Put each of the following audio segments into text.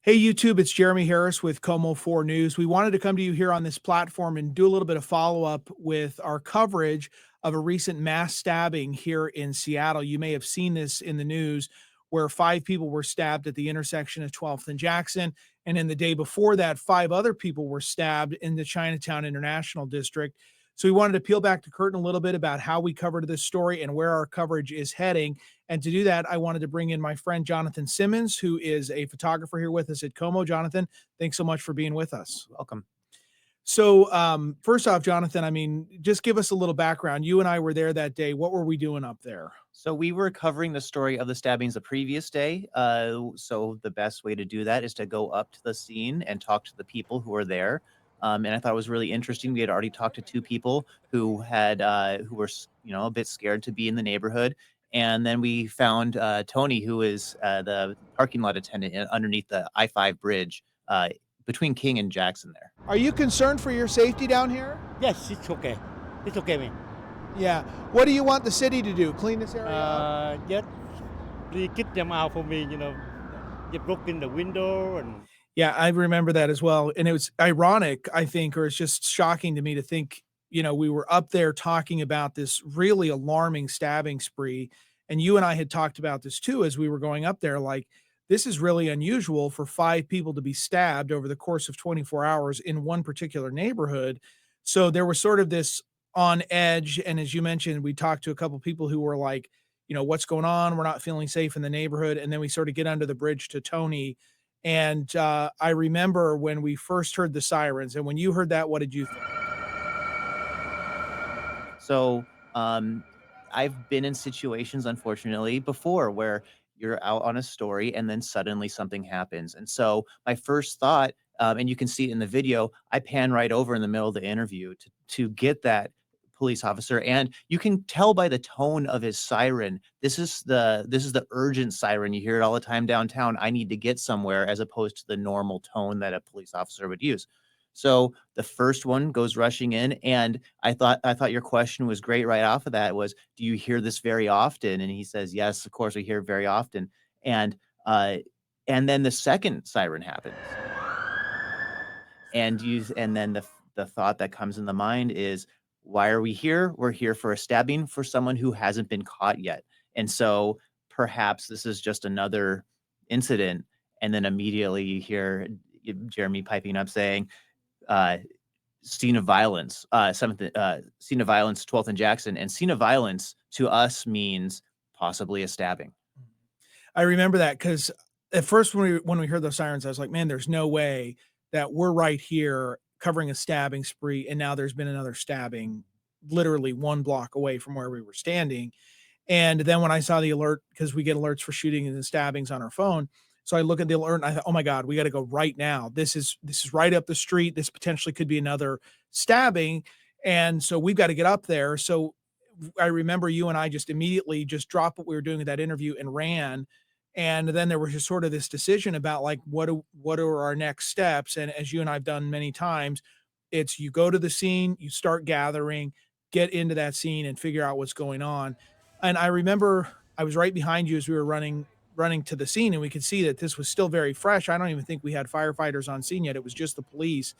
Hey, YouTube, it's Jeremy Harris with KOMO 4 News. We wanted to come to you here on this platform and do a little bit of follow up with our coverage of a recent mass stabbing here in Seattle. You may have seen this in the news where 5 people were stabbed at the intersection of 12th and Jackson. And in the day before that, 5 other people were stabbed in the Chinatown-International district. So we wanted to peel back the curtain a little bit about how we covered this story and where our coverage is heading. And to do that, I wanted to bring in my friend Jonathan Simmons, who is a photographer here with us at KOMO. Jonathan, thanks so much for being with us. Welcome. So, first off, Jonathan, I mean, just give us a little background. You and I were there that day. What were we doing up there? So we were covering the story of the stabbings the previous day. So the best way to do that is to go up to the scene and talk to the people who were there. And I thought it was really interesting. We had already talked to 2 people who had who were a bit scared to be in the neighborhood. And then we found Tony, who is the parking lot attendant underneath the I-5 bridge between King and Jackson there. Are you concerned for your safety down here? Yes, it's okay. It's okay, man. Yeah. What do you want the city to do? Clean this area up? Just please keep them out for me, They broke in the window and Yeah, I remember that as well. And it was ironic, I think, or it's just shocking to me to think, we were up there talking about this really alarming stabbing spree. And you and I had talked about this too as we were going up there. Like, this is really unusual for 5 people to be stabbed over the course of 24 hours in one particular neighborhood. So there was sort of this on edge. And as you mentioned, we talked to a couple people who were like, what's going on? We're not feeling safe in the neighborhood. And then we sort of get under the bridge to Tony. And I remember when we first heard the sirens, and when you heard that, what did you think? So I've been in situations, unfortunately, before where you're out on a story and then suddenly something happens. And so my first thought, and you can see it in the video, I pan right over in the middle of the interview to get that police officer, and you can tell by the tone of his siren. This is the urgent siren. You hear it all the time downtown. I need to get somewhere, as opposed to the normal tone that a police officer would use. So the first one goes rushing in, and I thought your question was great right off of that. Was, do you hear this very often? And he says, yes, of course we hear it very often. And uh, and then the second siren happens, and then the thought that comes in the mind is, why are we here? We're here for a stabbing for someone who hasn't been caught yet. And so perhaps this is just another incident. And then immediately you hear Jeremy piping up saying, uh, scene of violence, scene of violence, 12th and Jackson. And scene of violence to us means possibly a stabbing. I remember that because at first when we heard those sirens, I was like, man, there's no way that we're right here covering a stabbing spree, and now there's been another stabbing literally 1 block away from where we were standing. And then when I saw the alert, because we get alerts for shooting and stabbings on our phone, so I look at the alert and I thought, oh my God, we got to go right now. This is right up the street. This potentially could be another stabbing. And so we've got to get up there. So I remember you and I just immediately just dropped what we were doing at that interview and ran. And then there was just sort of this decision about like, what are our next steps? And as you and I've done many times, it's you go to the scene, you start gathering, get into that scene and figure out what's going on. And I remember I was right behind you as we were running to the scene, and we could see that this was still very fresh. I don't even think we had firefighters on scene yet. It was just the police.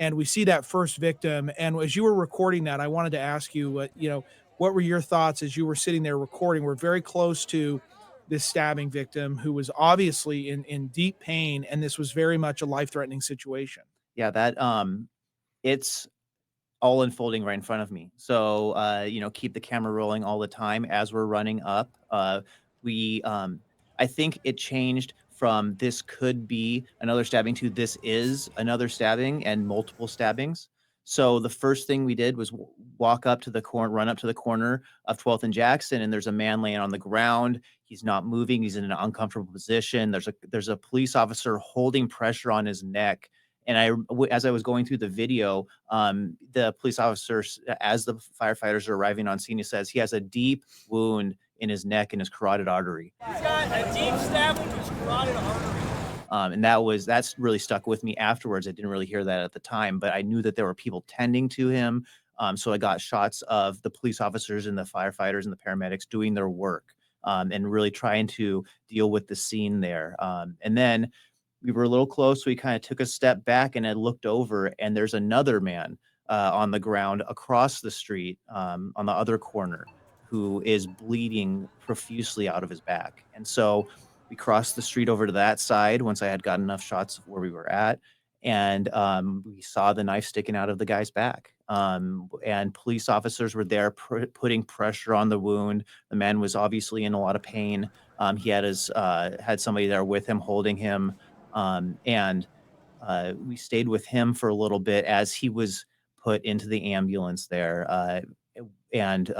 And we see that first victim. And as you were recording that, I wanted to ask you, what were your thoughts as you were sitting there recording? We're very close to this stabbing victim who was obviously in deep pain, and this was very much a life-threatening situation. Yeah, that it's all unfolding right in front of me. So keep the camera rolling all the time as we're running up. We I think it changed from this could be another stabbing to this is another stabbing and multiple stabbings. So the first thing we did was walk up to the corner, run up to the corner of 12th and Jackson, and there's a man laying on the ground. He's not moving. He's in an uncomfortable position. There's a police officer holding pressure on his neck. And as I was going through the video, the police officer, as the firefighters are arriving on scene, he says he has a deep wound in his neck and his carotid artery. He's got a deep stab into his carotid artery. And that's really stuck with me afterwards. I didn't really hear that at the time, but I knew that there were people tending to him. So I got shots of the police officers and the firefighters and the paramedics doing their work, and really trying to deal with the scene there. And then we were a little close. So we kind of took a step back and I looked over, and there's another man on the ground across the street on the other corner who is bleeding profusely out of his back. And so we crossed the street over to that side once I had gotten enough shots of where we were at. And we saw the knife sticking out of the guy's back. And police officers were there putting pressure on the wound. The man was obviously in a lot of pain. He had had somebody there with him, holding him. And we stayed with him for a little bit as he was put into the ambulance there. And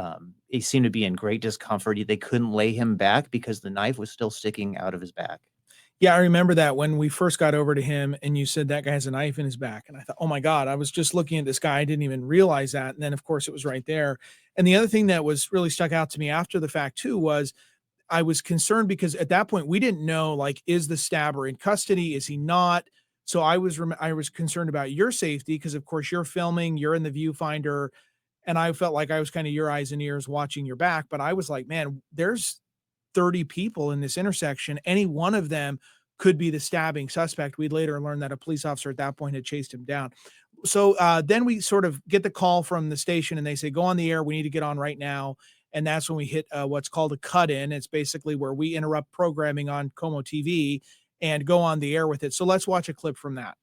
he seemed to be in great discomfort. They couldn't lay him back because the knife was still sticking out of his back. Yeah, I remember that when we first got over to him and you said that guy has a knife in his back. And I thought, oh my God, I was just looking at this guy. I didn't even realize that. And then, of course, it was right there. And the other thing that was really stuck out to me after the fact, too, was I was concerned because at that point we didn't know, like, is the stabber in custody? Is he not? So I was concerned about your safety because, of course, you're filming, you're in the viewfinder. And I felt like I was kind of your eyes and ears watching your back. But I was like, man, there's 30 people in this intersection. Any one of them could be the stabbing suspect. We'd later learned that a police officer at that point had chased him down. So then we sort of get the call from the station and they say, go on the air. We need to get on right now. And that's when we hit what's called a cut in. It's basically where we interrupt programming on KOMO TV and go on the air with it. So let's watch a clip from that.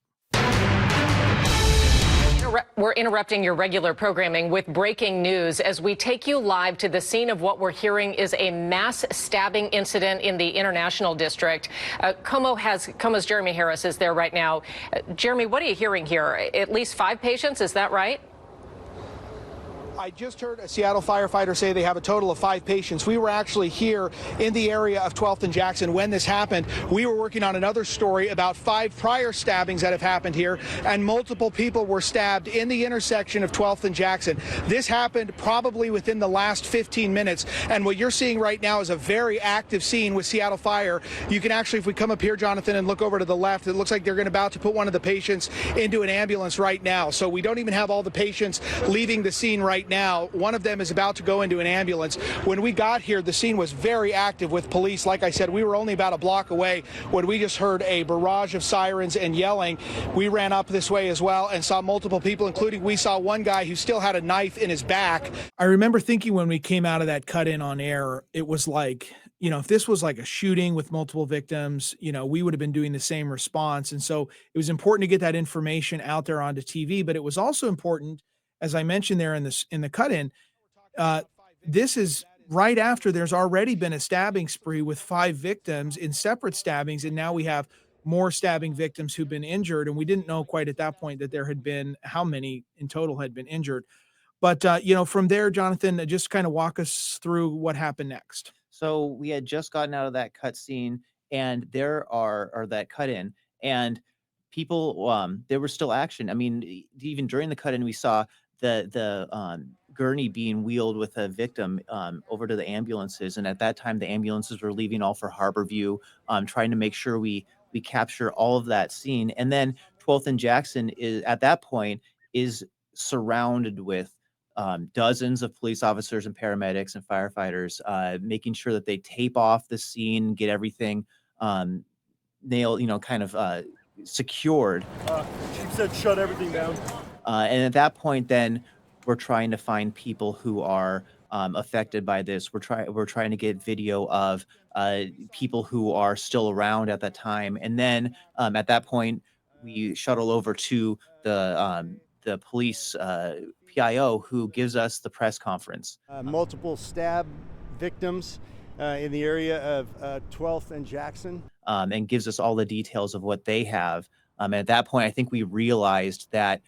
We're interrupting your regular programming with breaking news as we take you live to the scene of what we're hearing is a mass stabbing incident in the International District. KOMO's Jeremy Harris is there right now. Jeremy, what are you hearing here? At least 5 patients, is that right? I just heard a Seattle firefighter say they have a total of 5 patients. We were actually here in the area of 12th and Jackson when this happened. We were working on another story about 5 prior stabbings that have happened here, and multiple people were stabbed in the intersection of 12th and Jackson. This happened probably within the last 15 minutes, and what you're seeing right now is a very active scene with Seattle Fire. You can actually, if we come up here, Jonathan, and look over to the left, it looks like they're about to put one of the patients into an ambulance right now. So we don't even have all the patients leaving the scene right now. One of them is about to go into an ambulance. When we got here, the scene was very active with police. Like I said, we were only about a block away when we just heard a barrage of sirens and yelling. We ran up this way as well and saw multiple people, including we saw one guy who still had a knife in his back. I remember thinking when we came out of that cut in on air, it was like, you know, if this was like a shooting with multiple victims, you know, we would have been doing the same response. And so it was important to get that information out there onto TV, but it was also important, as I mentioned there in the cut-in, this is right after there's already been a stabbing spree with 5 victims in separate stabbings, and now we have more stabbing victims who've been injured, and we didn't know quite at that point that there had been how many in total had been injured. But you know, from there, Jonathan, just kind of walk us through what happened next. So we had just gotten out of that cut scene, and or that cut in, and people, there was still action. I mean, even during the cut in, we saw the gurney being wheeled with a victim over to the ambulances, and at that time the ambulances were leaving all for Harborview, trying to make sure we capture all of that scene. And then 12th and Jackson is at that point is surrounded with dozens of police officers and paramedics and firefighters, making sure that they tape off the scene, get everything nailed, kind of secured. Chief said shut everything down. And at that point, then we're trying to find people who are affected by this. We're trying to get video of people who are still around at that time. And then at that point, we shuttle over to the police PIO, who gives us the press conference. Multiple stab victims in the area of 12th and Jackson. And gives us all the details of what they have. And at that point, I think we realized that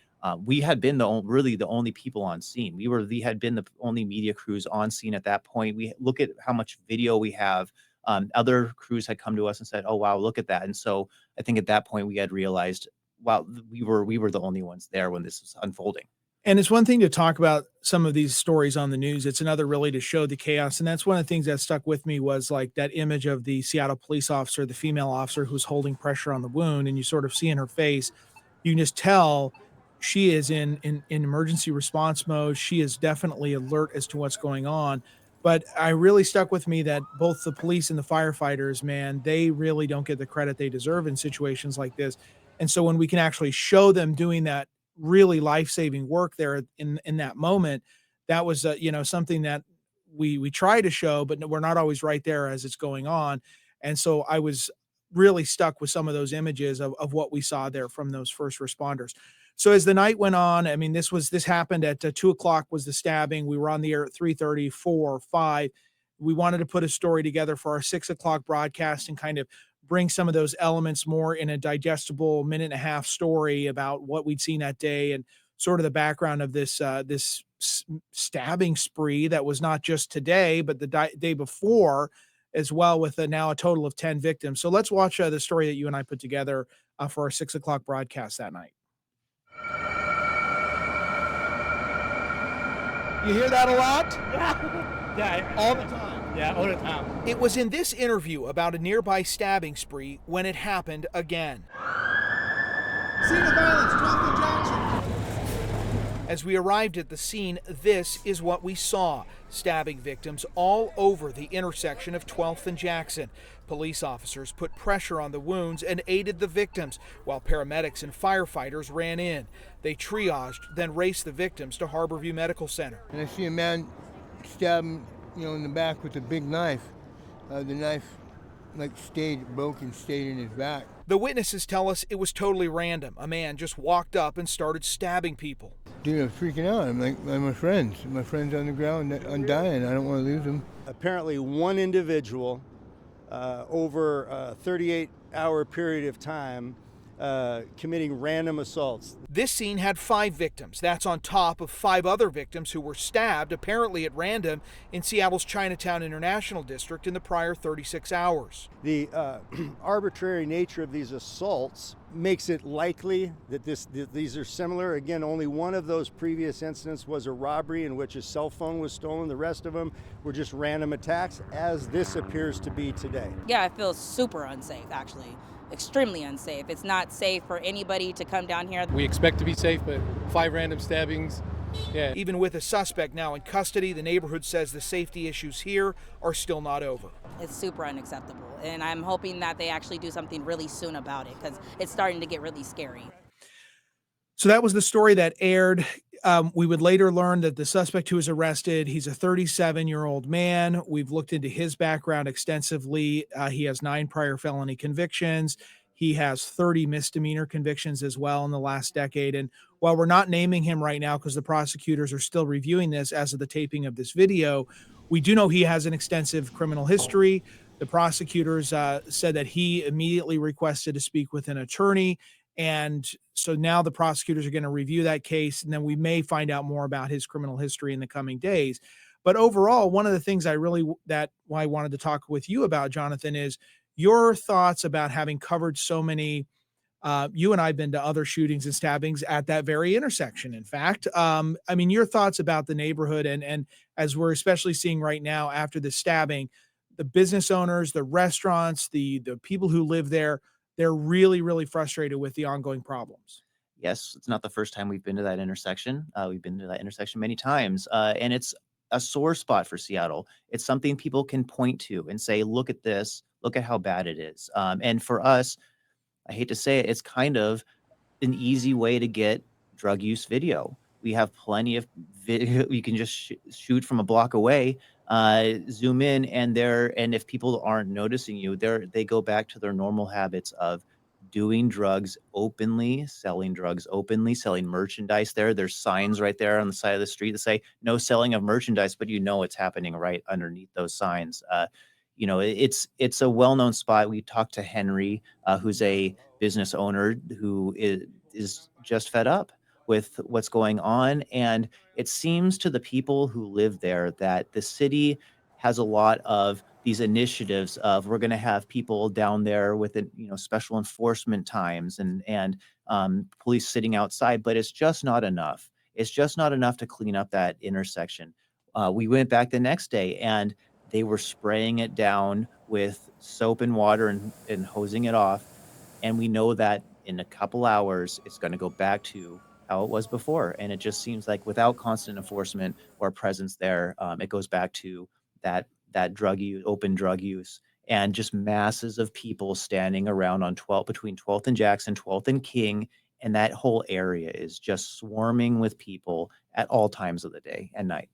we had been really the only people on scene. We had been the only media crews on scene at that point. We look at how much video we have. Other crews had come to us and said, "Oh wow, look at that!" And so I think at that point we had realized, wow, we were the only ones there when this was unfolding. And it's one thing to talk about some of these stories on the news. It's another really to show the chaos. And that's one of the things that stuck with me was like that image of the Seattle police officer, the female officer who's holding pressure on the wound. And you sort of see in her face, you can just tell she is in emergency response mode. She is definitely alert as to what's going on. But I really stuck with me that both the police and the firefighters, man, they really don't get the credit they deserve in situations like this. And so when we can actually show them doing that really life-saving work there in that moment, that was, something that we try to show, but we're not always right there as it's going on. And so I was really stuck with some of those images of what we saw there from those first responders. So as the night went on, I mean, this happened at 2 o'clock was the stabbing. We were on the air at 3:30, 4, 5. We wanted to put a story together for our 6 o'clock broadcast and kind of bring some of those elements more in a digestible minute and a half story about what we'd seen that day and sort of the background of this stabbing spree that was not just today, but the day before as well, with now a total of 10 victims. So let's watch the story that you and I put together for our 6 o'clock broadcast that night. You hear that a lot? Yeah, All the time. yeah, all the time. It was in this interview about a nearby stabbing spree when it happened again. Scene of violence, 12th and Jackson. As we arrived at the scene, this is what we saw. Stabbing victims all over the intersection of 12th and Jackson. Police officers put pressure on the wounds and aided the victims, while paramedics and firefighters ran in. They triaged, then raced the victims to Harborview Medical Center. And I see a man stab him, in the back with a big knife. The knife, broke and stayed in his back. The witnesses tell us it was totally random. A man just walked up and started stabbing people. Dude, I was freaking out. I'm like, my friends. My friend's on the ground, I'm dying. I don't want to lose him. Apparently one individual over a 38-hour period of time committing random assaults. This scene had 5 victims. That's on top of 5 other victims who were stabbed, apparently at random, in Seattle's Chinatown-International district in the prior 36 hours. The arbitrary nature of these assaults makes it likely that these are similar. Again, only one of those previous incidents was a robbery in which a cell phone was stolen. The rest of them were just random attacks, as this appears to be today. Yeah, I feel super unsafe, actually. Extremely unsafe. It's not safe for anybody to come down here. We expect to be safe, but 5 random stabbings. Yeah. Even with a suspect now in custody, the neighborhood says the safety issues here are still not over. It's super unacceptable, and I'm hoping that they actually do something really soon about it, because it's starting to get really scary. So that was the story that aired. We would later learn that the suspect who was arrested, he's a 37-year-old man. We've looked into his background extensively. He has 9 prior felony convictions. He has 30 misdemeanor convictions as well in the last decade. And while we're not naming him right now because the prosecutors are still reviewing this as of the taping of this video, we do know he has an extensive criminal history. The prosecutors said that he immediately requested to speak with an attorney. And so now the prosecutors are going to review that case, and then we may find out more about his criminal history in the coming days. But overall, one of the things why I wanted to talk with you about, Jonathan, is your thoughts about having covered so many. You and I have been to other shootings and stabbings at that very intersection. In fact, I mean, your thoughts about the neighborhood and as we're especially seeing right now after the stabbing, the business owners, the restaurants, the people who live there, they're really, really frustrated with the ongoing problems. Yes, it's not the first time we've been to that intersection. We've been to that intersection many times, and it's a sore spot for Seattle. It's something people can point to and say, look at this, look at how bad it is. And for us, I hate to say it, it's kind of an easy way to get drug use video. We have plenty of video. You can just shoot from a block away, zoom in, and if people aren't noticing you, they go back to their normal habits of doing drugs openly, selling merchandise there. There's signs right there on the side of the street that say no selling of merchandise, but it's happening right underneath those signs. It's a well-known spot. We talked to Henry, who's a business owner who is just fed up with what's going on. And it seems to the people who live there that the city has a lot of these initiatives of we're going to have people down there with special enforcement times and police sitting outside, but it's just not enough. It's just not enough to clean up that intersection. We went back the next day and they were spraying it down with soap and water and hosing it off. And we know that in a couple hours, it's going to go back to how it was before. And it just seems like without constant enforcement or presence there, it goes back to that open drug use, and just masses of people standing around on between 12th and Jackson, 12th and King, and that whole area is just swarming with people at all times of the day and night.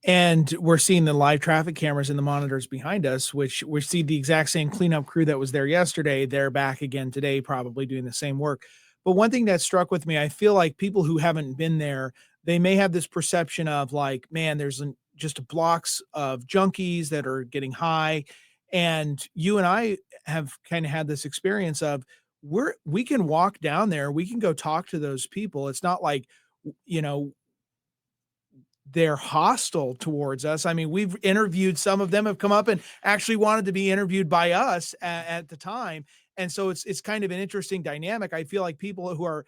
And we're seeing the live traffic cameras and the monitors behind us, which we see the exact same cleanup crew that was there yesterday. They're back again today, probably doing the same work. But one thing that struck with me, I feel like people who haven't been there, they may have this perception of like, man, there's just blocks of junkies that are getting high. And you and I have kind of had this experience of we can walk down there, we can go talk to those people. It's not like, you know, they're hostile towards us. I mean, we've interviewed, some of them have come up and actually wanted to be interviewed by us at the time. And so it's kind of an interesting dynamic. I feel like people who are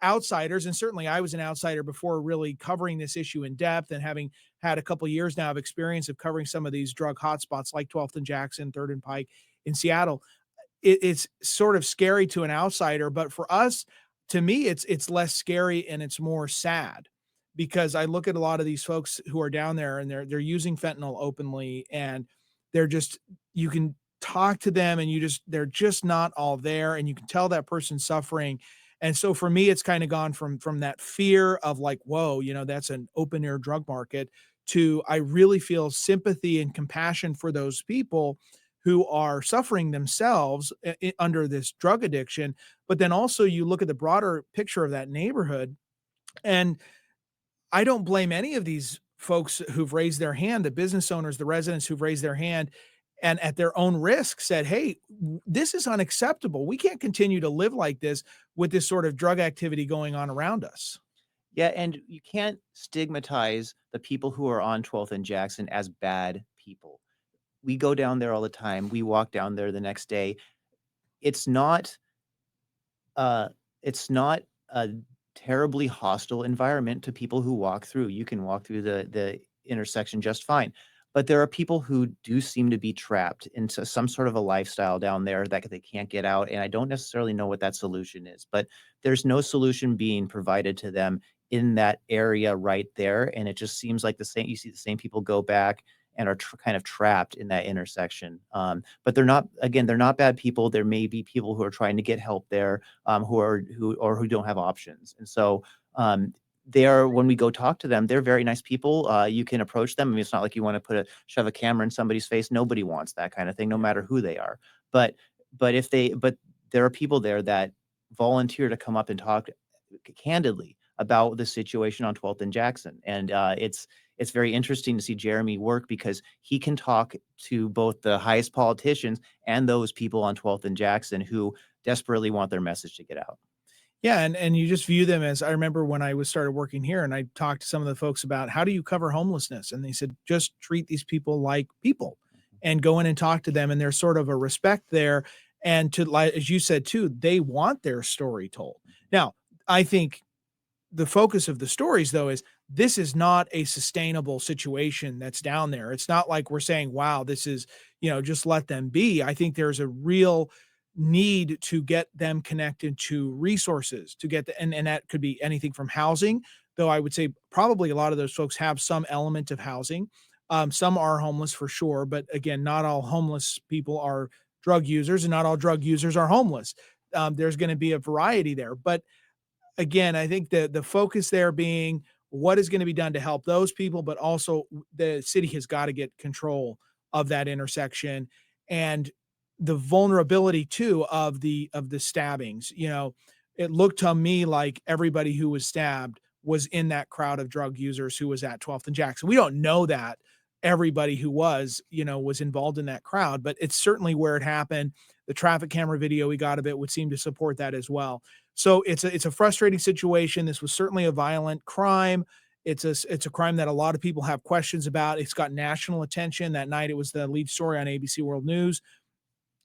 outsiders, and certainly I was an outsider before really covering this issue in depth, and having had a couple of years now of experience of covering some of these drug hotspots like 12th and Jackson, 3rd and Pike in Seattle, it's sort of scary to an outsider. But for us, to me, it's less scary and it's more sad, because I look at a lot of these folks who are down there and they're using fentanyl openly, and they're just, you can talk to them and they're just not all there, and you can tell that person's suffering. And so for me, it's kind of gone from that fear of like, whoa, that's an open air drug market, to I really feel sympathy and compassion for those people who are suffering themselves under this drug addiction. But then also you look at the broader picture of that neighborhood, and I don't blame any of these folks who've raised their hand, the business owners, the residents who've raised their hand and at their own risk said, hey, this is unacceptable. We can't continue to live like this with this sort of drug activity going on around us. Yeah, and you can't stigmatize the people who are on 12th and Jackson as bad people. We go down there all the time. We walk down there the next day. It's not a terribly hostile environment to people who walk through. You can walk through the intersection just fine. But there are people who do seem to be trapped into some sort of a lifestyle down there that they can't get out. And I don't necessarily know what that solution is, but there's no solution being provided to them in that area right there. And it just seems like you see the same people go back and are kind of trapped in that intersection. But they're not bad people. There may be people who are trying to get help there, who don't have options. And so, when we go talk to them, they're very nice people. You can approach them. I mean, it's not like you want to shove a camera in somebody's face. Nobody wants that kind of thing, no matter who they are. But there are people there that volunteer to come up and talk candidly about the situation on 12th and Jackson. And it's very interesting to see Jeremy work, because he can talk to both the highest politicians and those people on 12th and Jackson who desperately want their message to get out. Yeah, and you just view them as, I remember when I started working here and I talked to some of the folks about how do you cover homelessness? And they said, just treat these people like people and go in and talk to them. And there's sort of a respect there. And as you said too, they want their story told. Now, I think the focus of the stories though is this is not a sustainable situation that's down there. It's not like we're saying, wow, this is, just let them be. I think there's a real need to get them connected to resources to get and that could be anything from housing, though I would say probably a lot of those folks have some element of housing. Some are homeless for sure, but again, not all homeless people are drug users and not all drug users are homeless. There's going to be a variety there. But again, I think the focus there being what is going to be done to help those people, but also the city has got to get control of that intersection and the vulnerability too of the stabbings. It looked to me like everybody who was stabbed was in that crowd of drug users who was at 12th and Jackson. We don't know that everybody who was involved in that crowd, but it's certainly where it happened. The traffic camera video we got of it would seem to support that as well. So it's a frustrating situation. This was certainly a violent crime. It's a crime that a lot of people have questions about. It's got national attention. That night, it was the lead story on ABC World News.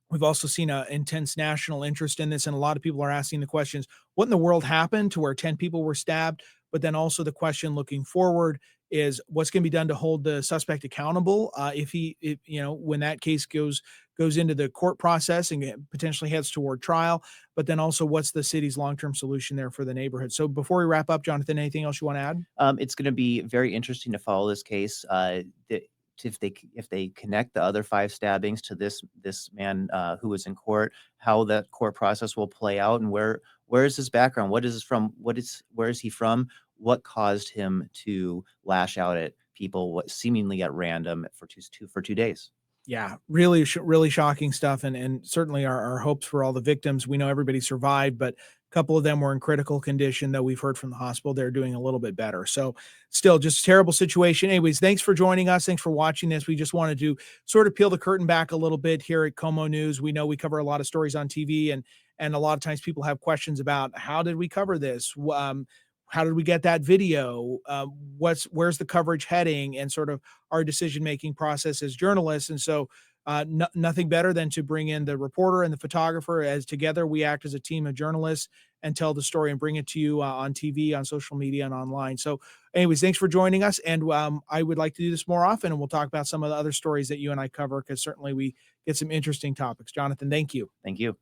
We've also seen an intense national interest in this, and a lot of people are asking the questions, what in the world happened to where 10 people were stabbed? But then also the question looking forward is what's going to be done to hold the suspect accountable when that case goes into the court process and potentially heads toward trial. But then also what's the city's long-term solution there for the neighborhood? So before we wrap up, Jonathan, anything else you want to add? It's going to be very interesting to follow this case. if they connect the other 5 stabbings to this man who was in court, how that court process will play out, and where is his background? Where is he from? What caused him to lash out at people, what seemingly at random for 2 days? Yeah, really, really shocking stuff, and certainly our hopes for all the victims. We know everybody survived, but a couple of them were in critical condition. Though we've heard from the hospital, they're doing a little bit better. So, still, just a terrible situation. Anyways, thanks for joining us. Thanks for watching this. We just wanted to sort of peel the curtain back a little bit here at KOMO News. We know we cover a lot of stories on TV, and a lot of times people have questions about how did we cover this. How did we get that video? Where's the coverage heading, and sort of our decision-making process as journalists. And so nothing better than to bring in the reporter and the photographer, as together we act as a team of journalists and tell the story and bring it to you on TV, on social media, and online. So anyways, thanks for joining us. And I would like to do this more often, and we'll talk about some of the other stories that you and I cover, because certainly we get some interesting topics. Jonathan, thank you. Thank you.